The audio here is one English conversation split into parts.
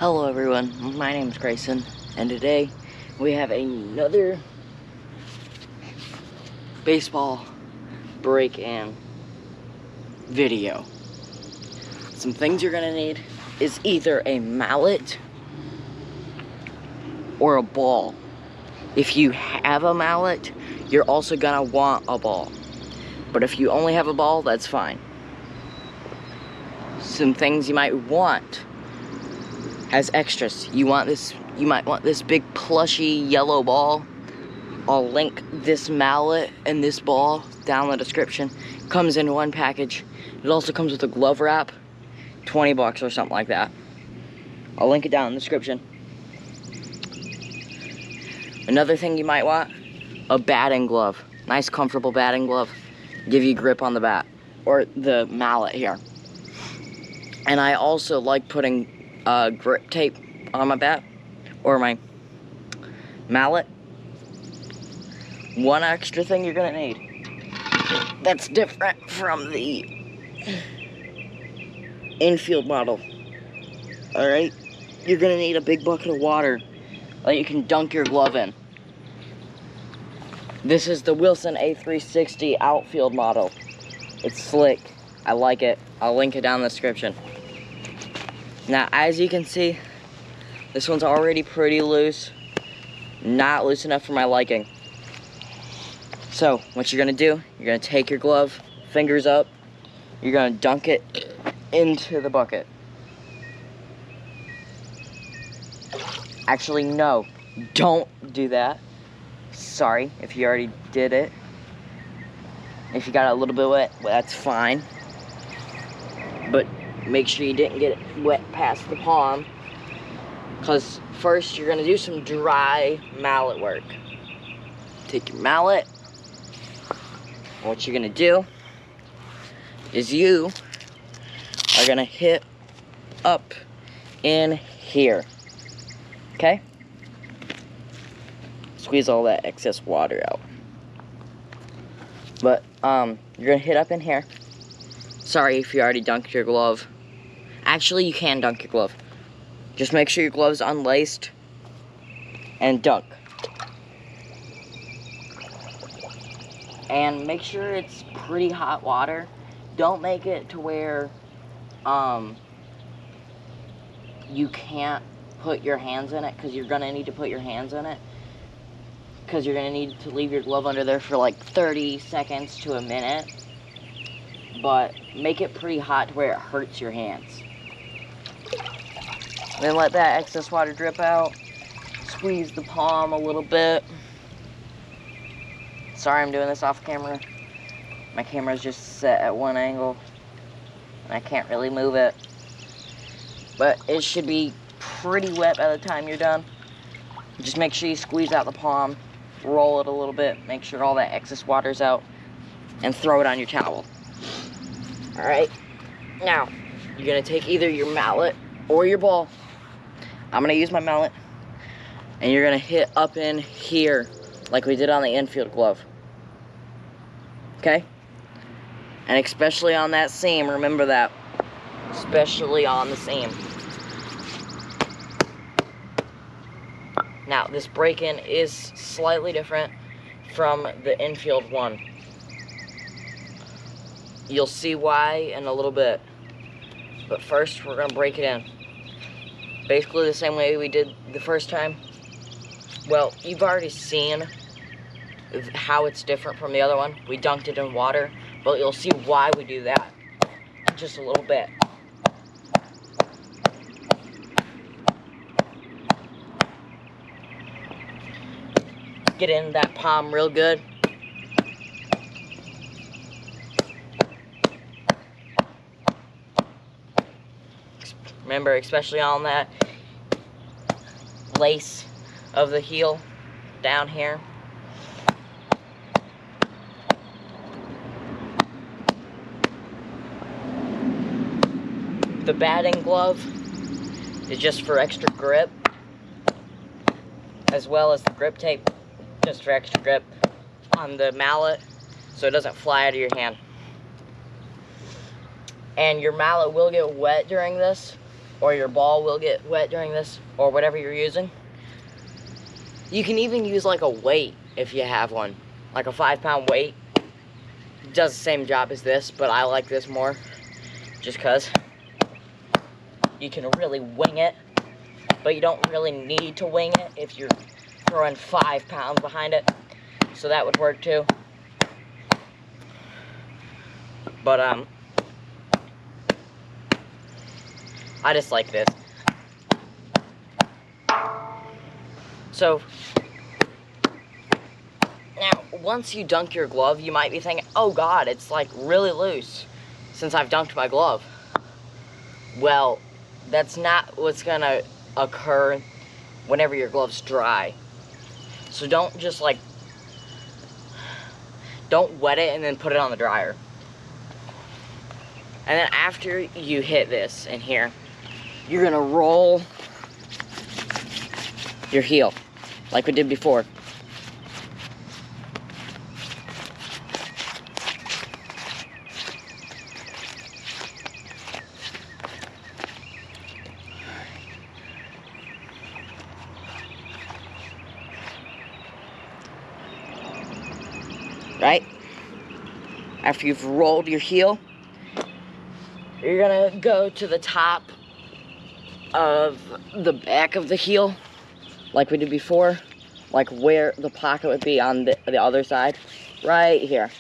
Hello everyone, my name is Grayson, and today we have another baseball break-in video. Some things you're gonna need is either a mallet or a ball. If you have a mallet, you're also gonna want a ball. But if you only have a ball, that's fine. Some things you might want as extras. You might want this big plushy yellow ball. I'll link this mallet and this ball down in the description. Comes in one package. It also comes with a glove wrap, 20 bucks or something like that. I'll link it down in the description. Another thing you might want, a batting glove. Nice comfortable batting glove. Give you grip on the bat, or the mallet here. And I also like putting grip tape on my bat or my mallet. One extra thing you're gonna need that's different from the infield model. Alright, you're gonna need a big bucket of water that you can dunk your glove in. This is the Wilson A360 outfield model. It's slick. I like it. I'll link it down in the description. Now, as you can see, this one's already pretty loose. Not loose enough for my liking. So, what you're gonna do, you're gonna take your glove, fingers up, you're gonna dunk it into the bucket. Actually, no, don't do that. Sorry if you already did it. If you got a little bit wet, well, that's fine. But make sure you didn't get it wet past the palm, because first you're gonna do some dry mallet work. Take your mallet, and what you're gonna do is you are gonna hit up in here, okay? Squeeze all that excess water out. But you're gonna hit up in here. Sorry if you already dunked your glove. Actually, you can dunk your glove. Just make sure your glove's unlaced and dunk. And make sure it's pretty hot water. Don't make it to where you can't put your hands in it, because you're gonna need to put your hands in it. Because you're gonna need to leave your glove under there for like 30 seconds to a minute. But make it pretty hot to where it hurts your hands. Then let that excess water drip out. Squeeze the palm a little bit. Sorry I'm doing this off camera. My camera's just set at one angle, and I can't really move it. But it should be pretty wet by the time you're done. Just make sure you squeeze out the palm, roll it a little bit, make sure all that excess water's out, and throw it on your towel. Alright, now, you're going to take either your mallet or your ball. I'm going to use my mallet. And you're going to hit up in here, like we did on the infield glove. Okay? And especially on that seam, remember that. Especially on the seam. Now, this break-in is slightly different from the infield one. You'll see why in a little bit. But first, we're going to break it in. Basically the same way we did the first time. Well, you've already seen how it's different from the other one. We dunked it in water, but you'll see why we do that in just a little bit. Get in that palm real good. Remember, especially on that lace of the heel down here. The batting glove is just for extra grip, as well as the grip tape, just for extra grip on the mallet so it doesn't fly out of your hand. And your mallet will get wet during this, or your ball will get wet during this, or whatever you're using. You can even use like a weight if you have one. Like a 5-pound weight. It does the same job as this, but I like this more. Just because you can really wing it. But you don't really need to wing it if you're throwing 5 pounds behind it. So that would work too. But I just like this. So now, once you dunk your glove, you might be thinking, oh God, it's like really loose since I've dunked my glove. Well, that's not what's gonna occur whenever your glove's dry. So don't just like, don't wet it and then put it on the dryer. And then after you hit this in here, you're gonna roll your heel like we did before. Right? After you've rolled your heel, you're gonna go to the top of the back of the heel, like we did before, like where the pocket would be on the other side, right here.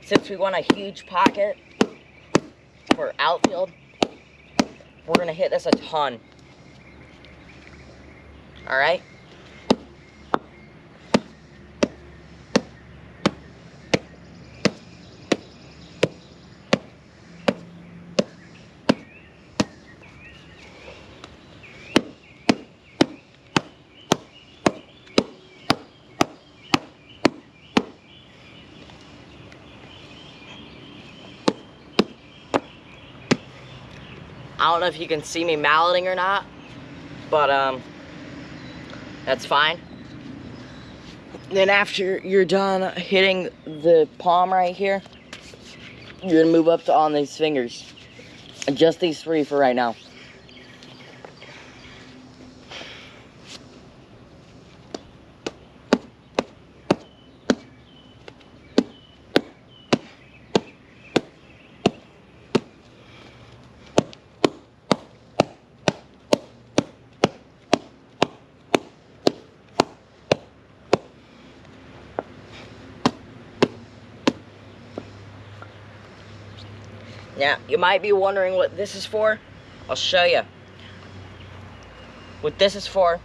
Since we want a huge pocket for outfield, we're gonna hit this a ton. All right? I don't know if you can see me malleting or not, but that's fine. Then after you're done hitting the palm right here, you're gonna move up to on these fingers. Just these 3 for right now. Now, you might be wondering what this is for. I'll show you. What this is for.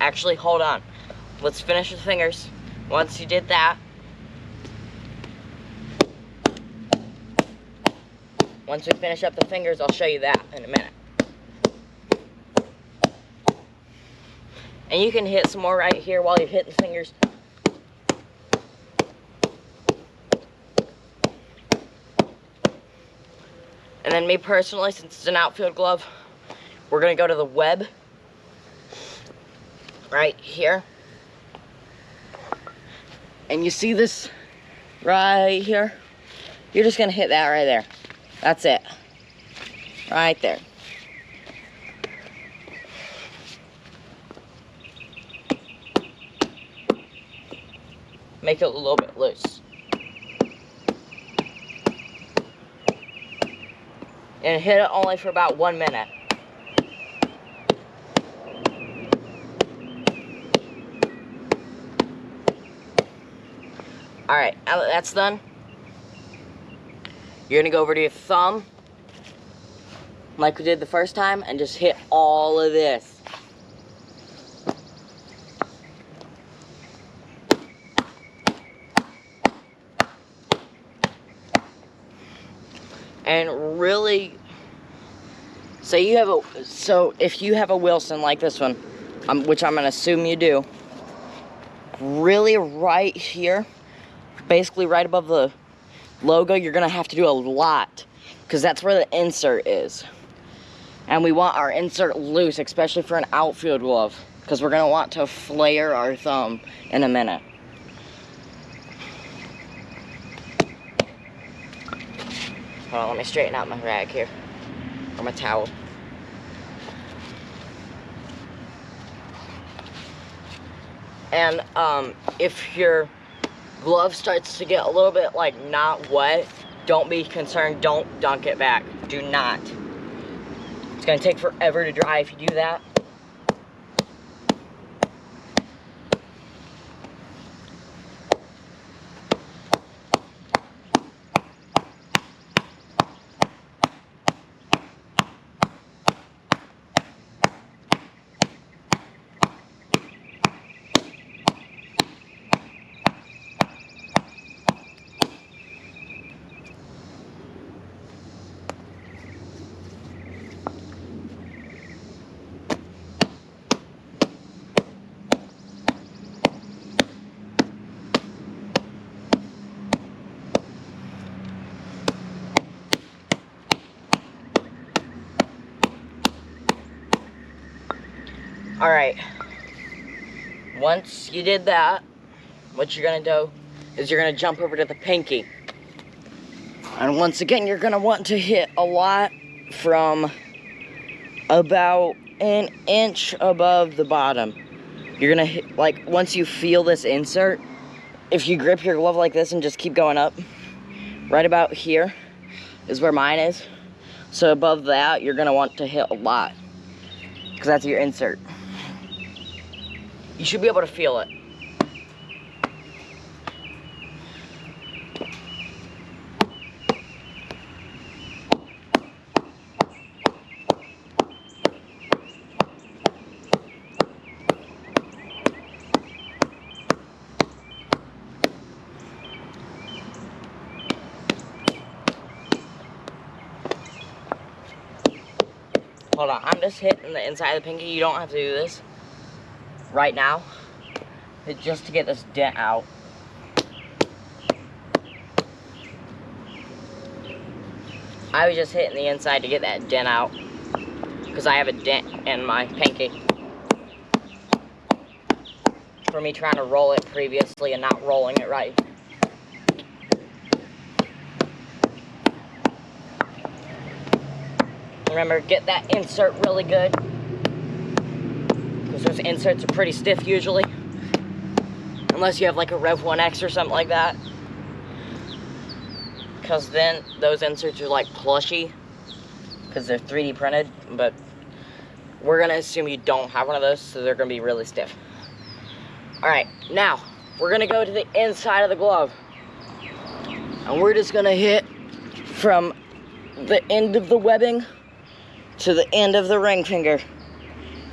Actually, hold on. Let's finish the fingers. Once you did that, once we finish up the fingers, I'll show you that in a minute. And you can hit some more right here while you're hitting the fingers. And then me personally, since it's an outfield glove, we're gonna go to the web right here. And you see this right here? You're just gonna hit that right there. That's it. Right there. Make it a little bit loose. And hit it only for about 1 minute. Alright, now that that's done, you're gonna go over to your thumb, like we did the first time, and just hit all of this. And really So if you have a Wilson like this one, which I'm gonna assume you do, really right here, basically right above the logo, you're gonna have to do a lot, because that's where the insert is. And we want our insert loose, especially for an outfield glove, because we're gonna want to flare our thumb in a minute. Hold on, let me straighten out my rag here, or my towel. And if your glove starts to get a little bit like not wet, don't be concerned, don't dunk it back. Do not. It's gonna take forever to dry if you do that. Alright, once you did that, what you're gonna do is you're gonna jump over to the pinky. And once again, you're gonna want to hit a lot from about an inch above the bottom. You're gonna hit, like, once you feel this insert, if you grip your glove like this and just keep going up, right about here is where mine is. So above that, you're gonna want to hit a lot, because that's your insert. You should be able to feel it. Hold on, I'm just hitting the inside of the pinky. You don't have to do this right now. It's just to get this dent out. I was just hitting the inside to get that dent out, because I have a dent in my pinky for me trying to roll it previously and not rolling it right. Remember, get that insert really good, because those inserts are pretty stiff usually, unless you have like a Rev 1X or something like that, because then those inserts are like plushy, because they're 3D printed, but we're going to assume you don't have one of those, so they're going to be really stiff. Alright, now, we're going to go to the inside of the glove, and we're just going to hit from the end of the webbing to the end of the ring finger.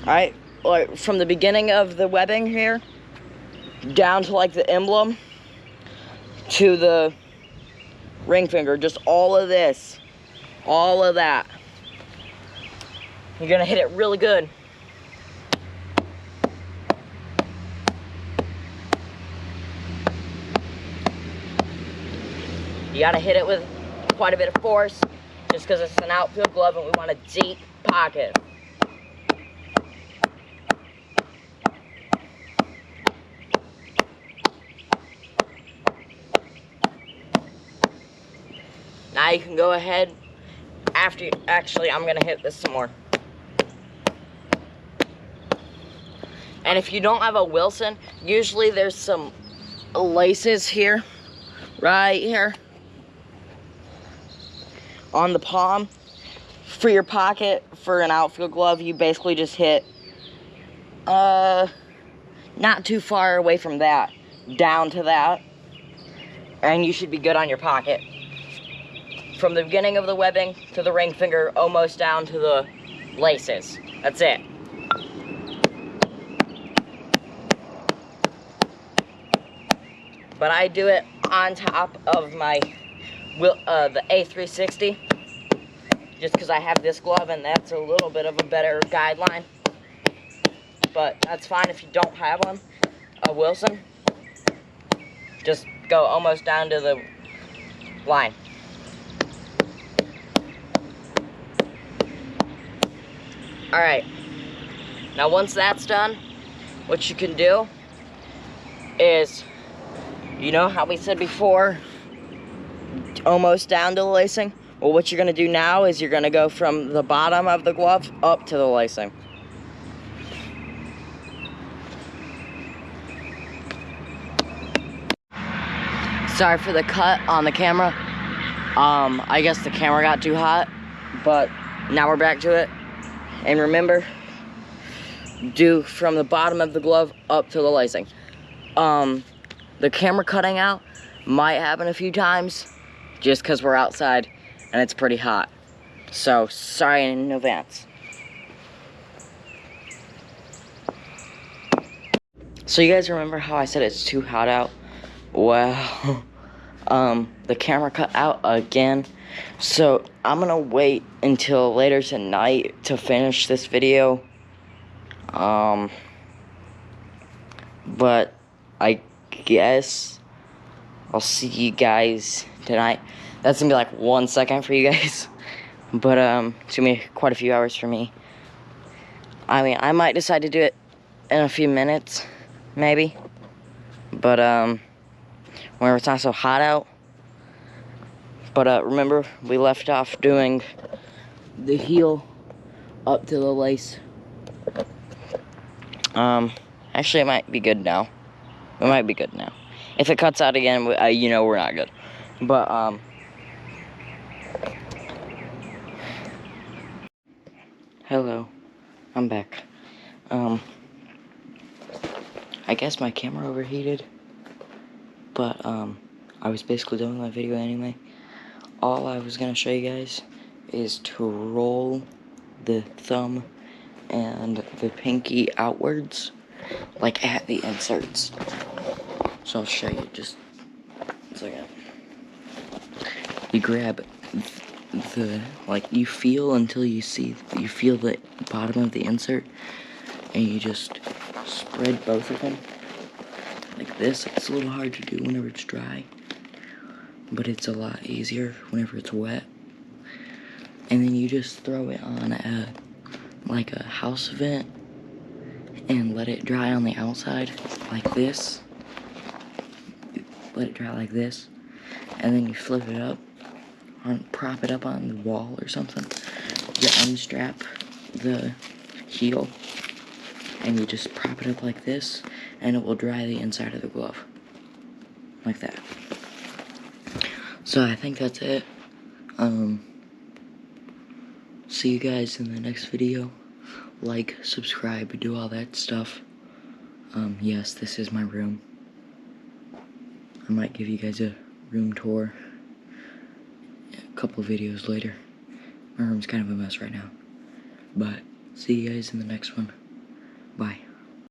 Alright, like from the beginning of the webbing here down to like the emblem to the ring finger, just all of this, all of that. You're gonna hit it really good. You gotta hit it with quite a bit of force, just because it's an outfield glove and we want a deep pocket. Now you can go ahead after actually I'm gonna hit this some more. And if you don't have a Wilson, usually there's some laces here, right here, on the palm. For your pocket, for an outfield glove, you basically just hit, not too far away from that, down to that, and you should be good on your pocket. From the beginning of the webbing to the ring finger, almost down to the laces. That's it. But I do it on top of my the A360. just because I have this glove and that's a little bit of a better guideline. But that's fine if you don't have one. A Wilson, just go almost down to the line. Alright, now once that's done, what you can do is, you know how we said before, almost down to the lacing? Well, what you're going to do now is you're going to go from the bottom of the glove up to the lacing. Sorry for the cut on the camera. I guess the camera got too hot, but now we're back to it. And remember, do from the bottom of the glove up to the lacing. The camera cutting out might happen a few times just because we're outside and it's pretty hot. So, sorry in advance. So you guys remember how I said it's too hot out? Well, the camera cut out again. So I'm gonna wait until later tonight to finish this video. But I guess I'll see you guys tonight. That's gonna be like 1 second for you guys. But it's gonna be quite a few hours for me. I mean, I might decide to do it in a few minutes, maybe. But whenever it's not so hot out. But remember, we left off doing the heel up to the lace. Actually, it might be good now. It might be good now. If it cuts out again, you know we're not good. But, hello. I'm back. I guess my camera overheated. But, I was basically doing my video anyway. All I was gonna show you guys is to roll the thumb and the pinky outwards, like at the inserts. So I'll show you just a second. You grab the, like, you feel until you feel the bottom of the insert, and you just spread both of them like this. It's a little hard to do whenever it's dry, but it's a lot easier whenever it's wet. And then you just throw it on like a house vent and let it dry on the outside like this. Let it dry like this, and then you flip it up, prop it up on the wall or something. You unstrap the heel, and you just prop it up like this, and it will dry the inside of the glove like that. So I think that's it. See you guys in the next video. Like, subscribe, do all that stuff. Yes, this is my room. I might give you guys a room tour a couple of videos later. My room's kind of a mess right now. But see you guys in the next one. Bye.